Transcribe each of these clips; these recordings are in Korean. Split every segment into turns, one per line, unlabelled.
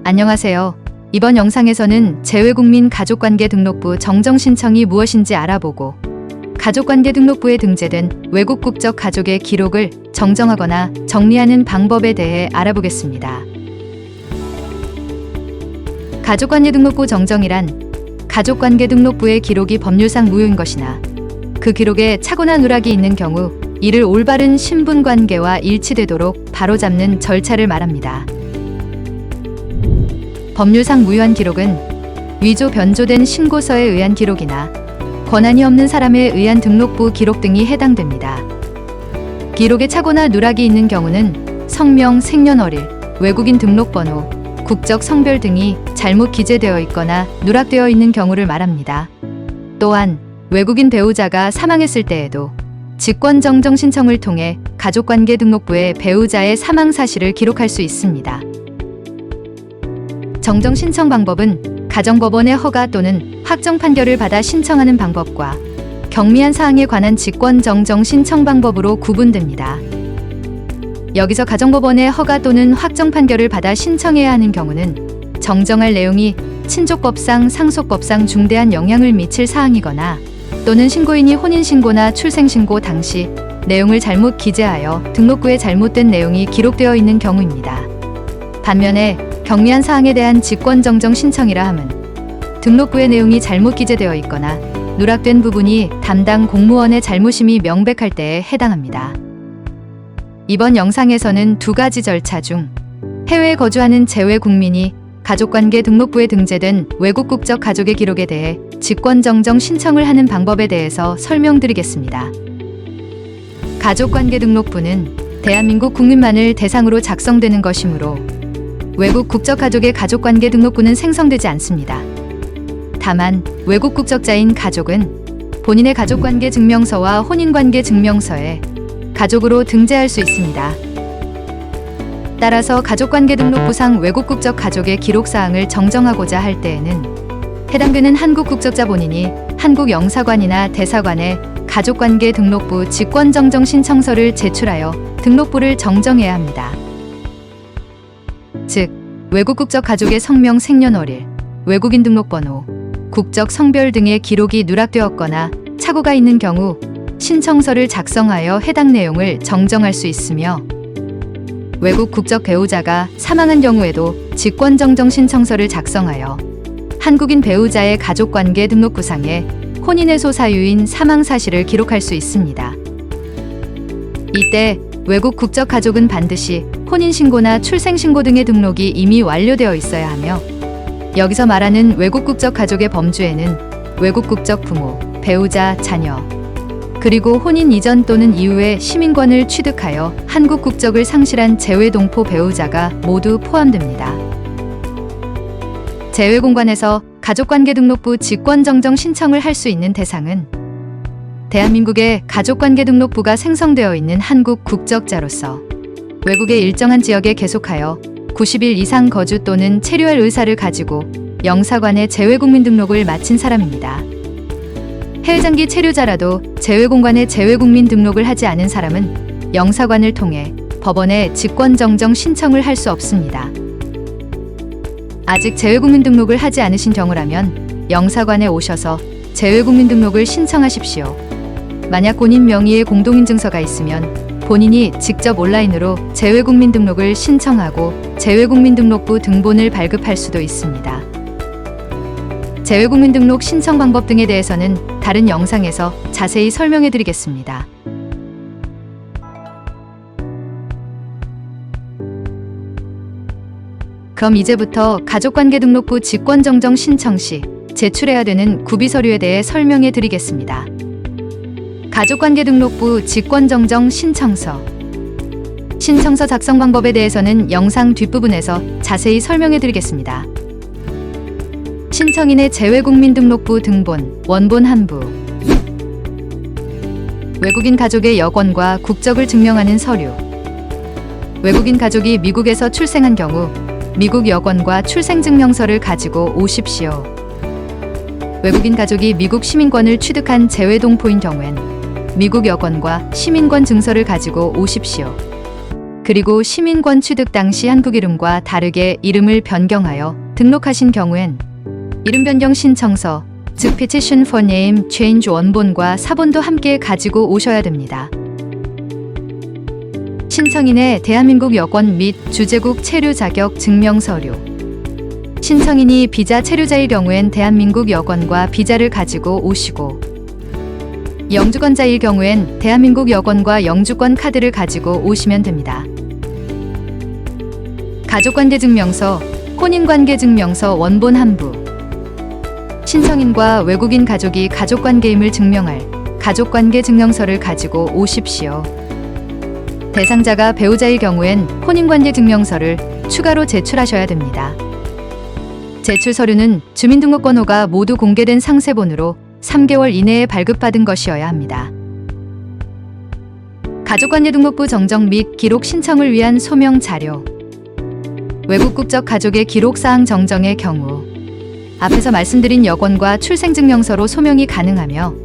안녕하세요. 이번 영상에서는 재외국민 가족관계 등록부 정정 신청이 무엇인지 알아보고 가족관계 등록부에 등재된 외국 국적 가족의 기록을 정정하거나 정리하는 방법에 대해 알아보겠습니다. 가족관계 등록부 정정이란 가족관계 등록부의 기록이 법률상 무효인 것이나 그 기록에 착오나 누락이 있는 경우 이를 올바른 신분관계와 일치되도록 바로잡는 절차를 말합니다. 법률상 무효한 기록은 위조 변조된 신고서에 의한 기록이나 권한이 없는 사람에 의한 등록부 기록 등이 해당됩니다. 기록에 착오나 누락이 있는 경우는 성명, 생년월일, 외국인 등록번호, 국적, 성별 등이 잘못 기재되어 있거나 누락되어 있는 경우를 말합니다. 또한 외국인 배우자가 사망했을 때에도 직권정정 신청을 통해 가족관계 등록부에 배우자의 사망 사실을 기록할 수 있습니다. 정정 신청 방법은 가정법원의 허가 또는 확정 판결을 받아 신청하는 방법과 경미한 사항에 관한 직권정정 신청 방법으로 구분됩니다. 여기서 가정법원의 허가 또는 확정 판결을 받아 신청해야 하는 경우는 정정할 내용이 친족법상, 상속법상 중대한 영향을 미칠 사항이거나 또는 신고인이 혼인신고나 출생신고 당시 내용을 잘못 기재하여 등록부에 잘못된 내용이 기록되어 있는 경우입니다. 반면에 경미한 사항에 대한 직권정정 신청이라 함은 등록부의 내용이 잘못 기재되어 있거나 누락된 부분이 담당 공무원의 잘못임이 명백할 때에 해당합니다. 이번 영상에서는 두 가지 절차 중 해외에 거주하는 재외국민이 가족관계 등록부에 등재된 외국 국적 가족의 기록에 대해 직권정정 신청을 하는 방법에 대해서 설명드리겠습니다. 가족관계 등록부는 대한민국 국민만을 대상으로 작성되는 것이므로 외국 국적 가족의 가족관계 등록부는 생성되지 않습니다. 다만 외국 국적자인 가족은 본인의 가족관계 증명서와 혼인관계 증명서에 가족으로 등재할 수 있습니다. 따라서 가족관계 등록부상 외국 국적 가족의 기록사항을 정정하고자 할 때에는 해당되는 한국 국적자 본인이 한국 영사관이나 대사관에 가족관계 등록부 직권정정 신청서를 제출하여 등록부를 정정해야 합니다. 즉, 외국 국적 가족의 성명, 생년월일, 외국인 등록번호, 국적, 성별 등의 기록이 누락되었거나 착오가 있는 경우 신청서를 작성하여 해당 내용을 정정할 수 있으며 외국 국적 배우자가 사망한 경우에도 직권정정 신청서를 작성하여 한국인 배우자의 가족관계 등록부상에 혼인해소 사유인 사망 사실을 기록할 수 있습니다. 이때 외국 국적 가족은 반드시 혼인신고나 출생신고 등의 등록이 이미 완료되어 있어야 하며 여기서 말하는 외국 국적 가족의 범주에는 외국 국적 부모, 배우자, 자녀, 그리고 혼인 이전 또는 이후에 시민권을 취득하여 한국 국적을 상실한 재외동포 배우자가 모두 포함됩니다. 재외공관에서 가족관계 등록부 직권정정 신청을 할 수 있는 대상은 대한민국의 가족관계 등록부가 생성되어 있는 한국 국적자로서 외국의 일정한 지역에 계속하여 90일 이상 거주 또는 체류할 의사를 가지고 영사관의 재외국민 등록을 마친 사람입니다. 해외장기 체류자라도 재외공관에 재외국민 등록을 하지 않은 사람은 영사관을 통해 법원에 직권정정 신청을 할 수 없습니다. 아직 재외국민 등록을 하지 않으신 경우라면 영사관에 오셔서 재외국민 등록을 신청하십시오. 만약 본인 명의의 공동인증서가 있으면 본인이 직접 온라인으로 재외국민 등록을 신청하고 재외국민 등록부 등본을 발급할 수도 있습니다. 재외국민 등록 신청 방법 등에 대해서는 다른 영상에서 자세히 설명해 드리겠습니다. 그럼 이제부터 가족관계 등록부 직권정정 신청 시 제출해야 되는 구비서류에 대해 설명해 드리겠습니다. 가족관계 등록부 직권정정 신청서. 신청서 작성 방법에 대해서는 영상 뒷부분에서 자세히 설명해 드리겠습니다. 신청인의 재외국민 등록부 등본, 원본 한부. 외국인 가족의 여권과 국적을 증명하는 서류. 외국인 가족이 미국에서 출생한 경우 미국 여권과 출생증명서를 가지고 오십시오. 외국인 가족이 미국 시민권을 취득한 재외동포인 경우엔 미국 여권과 시민권 증서를 가지고 오십시오. 그리고 시민권 취득 당시 한국 이름과 다르게 이름을 변경하여 등록하신 경우엔 이름 변경 신청서, 즉 Petition for Name Change 원본과 사본도 함께 가지고 오셔야 됩니다. 신청인의 대한민국 여권 및 주재국 체류 자격 증명 서류. 신청인이 비자 체류자일 경우엔 대한민국 여권과 비자를 가지고 오시고, 영주권자일 경우엔 대한민국 여권과 영주권 카드를 가지고 오시면 됩니다. 가족관계증명서, 혼인관계증명서 원본 한 부. 신청인과 외국인 가족이 가족관계임을 증명할 가족관계증명서를 가지고 오십시오. 대상자가 배우자일 경우엔 혼인관계증명서를 추가로 제출하셔야 됩니다. 제출 서류는 주민등록번호가 모두 공개된 상세본으로 3개월 이내에 발급받은 것이어야 합니다. 가족관계등록부 정정 및 기록 신청을 위한 소명 자료. 외국 국적 가족의 기록사항 정정의 경우 앞에서 말씀드린 여권과 출생증명서로 소명이 가능하며,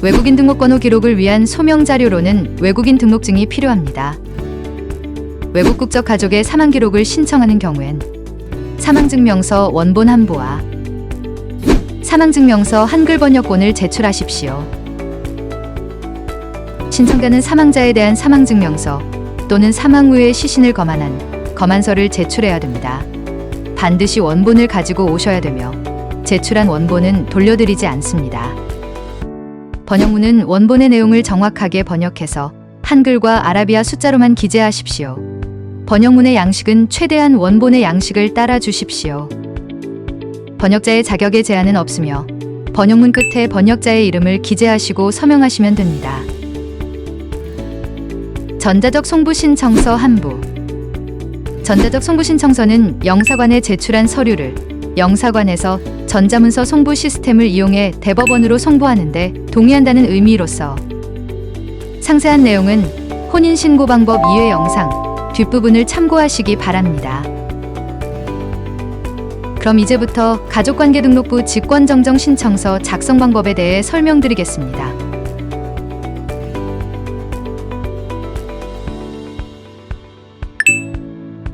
외국인 등록번호 기록을 위한 소명 자료로는 외국인 등록증이 필요합니다. 외국 국적 가족의 사망 기록을 신청하는 경우엔 사망증명서 원본 한 부와 사망증명서 한글 번역본을 제출하십시오. 신청자는 사망자에 대한 사망증명서 또는 사망 후의 시신을 검안한 검안서를 제출해야 됩니다. 반드시 원본을 가지고 오셔야 되며 제출한 원본은 돌려드리지 않습니다. 번역문은 원본의 내용을 정확하게 번역해서 한글과 아라비아 숫자로만 기재하십시오. 번역문의 양식은 최대한 원본의 양식을 따라 주십시오. 번역자의 자격에 제한은 없으며 번역문 끝에 번역자의 이름을 기재하시고 서명하시면 됩니다. 전자적 송부신청서 한 부. 전자적 송부신청서는 영사관에 제출한 서류를 영사관에서 전자문서 송부 시스템을 이용해 대법원으로 송부하는데 동의한다는 의미로서, 상세한 내용은 혼인신고 방법 2회 영상 뒷부분을 참고하시기 바랍니다. 그럼 이제부터 가족관계등록부 직권정정 신청서 작성 방법에 대해 설명드리겠습니다.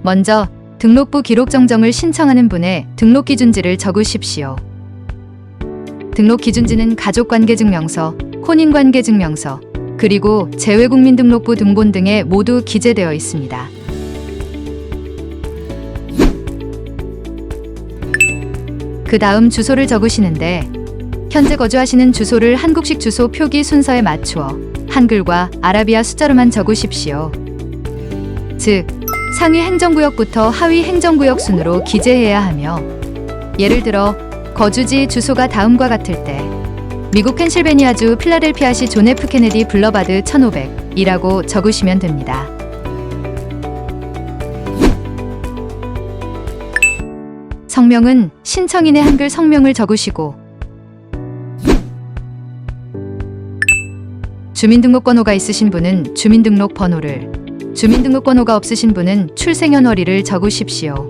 먼저 등록부 기록 정정을 신청하는 분의 등록 기준지를 적으십시오. 등록 기준지는 가족관계증명서, 혼인관계증명서, 그리고 재외국민등록부 등본 등에 모두 기재되어 있습니다. 그 다음 주소를 적으시는데, 현재 거주하시는 주소를 한국식 주소 표기 순서에 맞추어 한글과 아라비아 숫자로만 적으십시오. 즉, 상위 행정구역부터 하위 행정구역 순으로 기재해야 하며, 예를 들어 거주지 주소가 다음과 같을 때 미국 펜실베니아주 필라델피아시 존 F 케네디 블러바드 1500이라고 적으시면 됩니다. 성명은 신청인의 한글 성명을 적으시고, 주민등록번호가 있으신 분은 주민등록번호를, 주민등록번호가 없으신 분은 출생연월일을 적으십시오.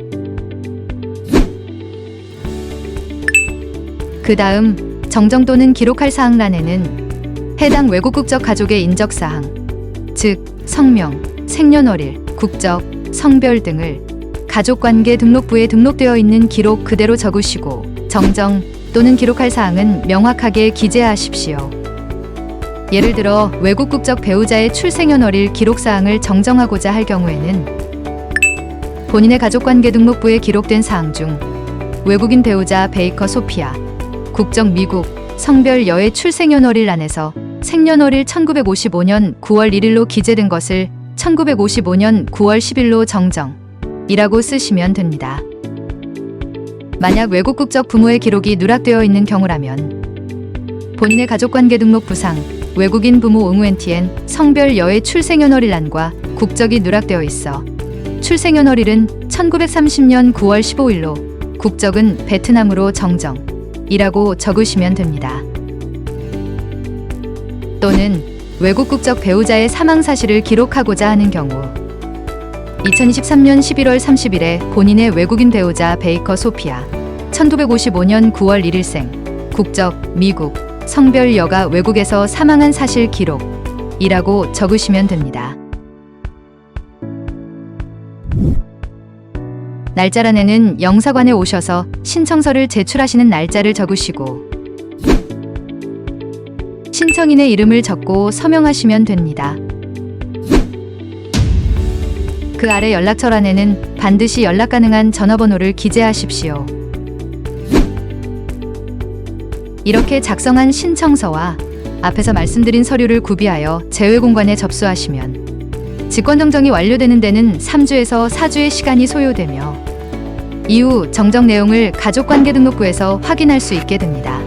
그 다음 정정 또는 기록할 사항란에는 해당 외국 국적 가족의 인적사항, 즉 성명, 생년월일, 국적, 성별 등을 가족관계 등록부에 등록되어 있는 기록 그대로 적으시고, 정정 또는 기록할 사항은 명확하게 기재하십시오. 예를 들어 외국 국적 배우자의 출생연월일 기록사항을 정정하고자 할 경우에는 본인의 가족관계 등록부에 기록된 사항 중 외국인 배우자 베이커 소피아, 국적 미국, 성별 여의 출생연월일 안에서 생년월일 1955년 9월 1일로 기재된 것을 1955년 9월 10일로 정정이라고 쓰시면 됩니다. 만약 외국 국적 부모의 기록이 누락되어 있는 경우라면 본인의 가족관계 등록부상 외국인 부모 응우엔티엔 성별 여의 출생연월일란과 국적이 누락되어 있어 출생연월일은 1930년 9월 15일로 국적은 베트남으로 정정이라고 적으시면 됩니다. 또는 외국 국적 배우자의 사망 사실을 기록하고자 하는 경우 2023년 11월 30일에 본인의 외국인 배우자 베이커 소피아 1955년 9월 1일생 국적 미국 성별 여가 외국에서 사망한 사실 기록이라고 적으시면 됩니다. 날짜란에는 영사관에 오셔서 신청서를 제출하시는 날짜를 적으시고 신청인의 이름을 적고 서명하시면 됩니다. 그 아래 연락처란에는 반드시 연락 가능한 전화번호를 기재하십시오. 이렇게 작성한 신청서와 앞에서 말씀드린 서류를 구비하여 재외공관에 접수하시면 직권정정이 완료되는 데는 3주에서 4주의 시간이 소요되며 이후 정정 내용을 가족관계등록부에서 확인할 수 있게 됩니다.